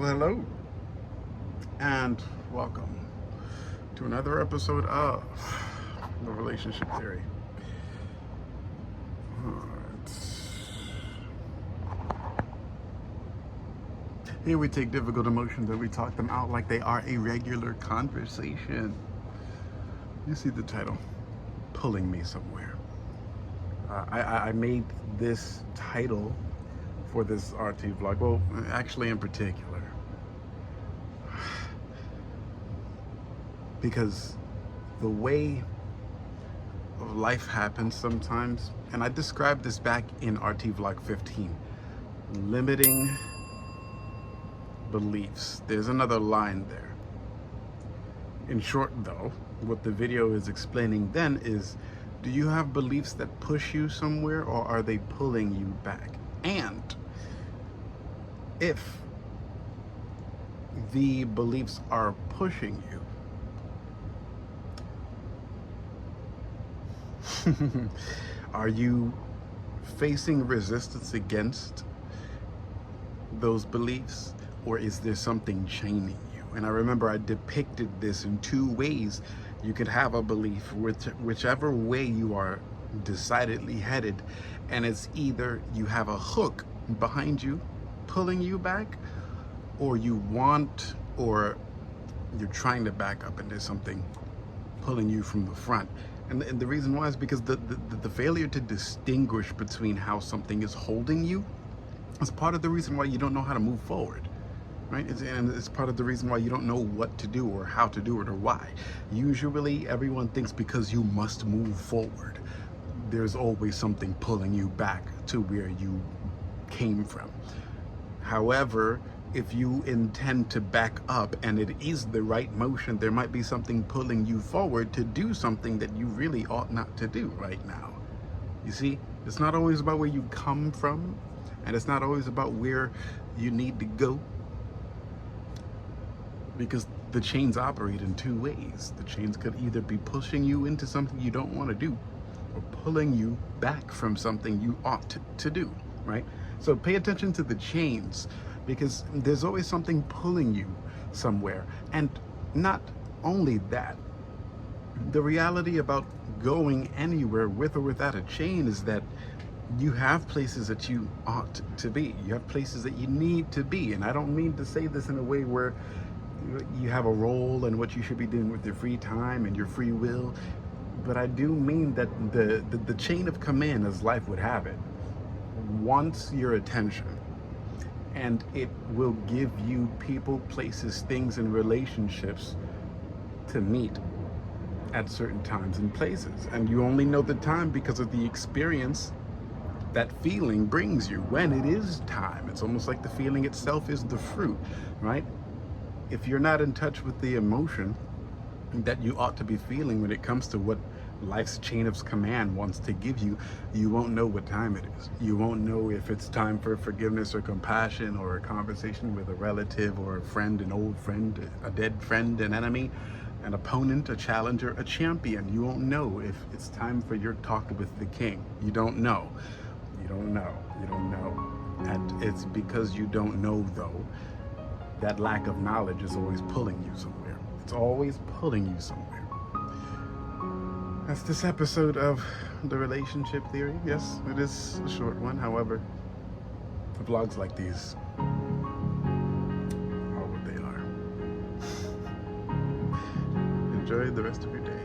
Well, hello, and welcome to another episode of the Relationship Theory. Here we take difficult emotions and we talk them out like they are a regular conversation. You see the title, Pulling Me Somewhere. I made this title for this RT vlog, well, actually in particular, because the way life happens sometimes, and I described this back in RT vlog 15, limiting beliefs. There's another line there. In short though, what the video is explaining then is, do you have beliefs that push you somewhere, or are they pulling you back? And if the beliefs are pushing you, are you facing resistance against those beliefs, or is there something chaining you? And I remember I depicted this in two ways. You could have a belief whichever way you are decidedly headed, and it's either you have a hook behind you pulling you back, or you want, or you're trying to back up and there's something pulling you from the front. And the reason why is because the failure to distinguish between how something is holding you is part of the reason why you don't know how to move forward, right? And it's part of the reason why you don't know what to do or how to do it or why. Usually everyone thinks because you must move forward, there's always something pulling you back to where you came from. However, if you intend to back up and it is the right motion, there might be something pulling you forward to do something that you really ought not to do right now. You see, it's not always about where you come from, and it's not always about where you need to go, because the chains operate in two ways. The chains could either be pushing you into something you don't want to do, or pulling you back from something you ought to do, right? So pay attention to the chains, because there's always something pulling you somewhere. And not only that, the reality about going anywhere with or without a chain is that you have places that you ought to be. You have places that you need to be. And I don't mean to say this in a way where you have a role and what you should be doing with your free time and your free will, but I do mean that the chain of command, as life would have it, wants your attention, and it will give you people, places, things, and relationships to meet at certain times and places. And you only know the time because of the experience that feeling brings you when it is time. It's almost like the feeling itself is the fruit, right? If you're not in touch with the emotion that you ought to be feeling when it comes to what life's chain of command wants to give you, you won't know what time it is. You won't know if it's time for forgiveness or compassion, or a conversation with a relative or a friend, an old friend, a dead friend, an enemy, an opponent, a challenger, a champion. You won't know if it's time for your talk with the king. You don't know. You don't know. You don't know. And it's because you don't know, though, that lack of knowledge is always pulling you somewhere. It's always pulling you somewhere. That's this episode of the Relationship Theory. Yes, it is a short one. However, vlogs like these are what they are. Enjoy the rest of your day.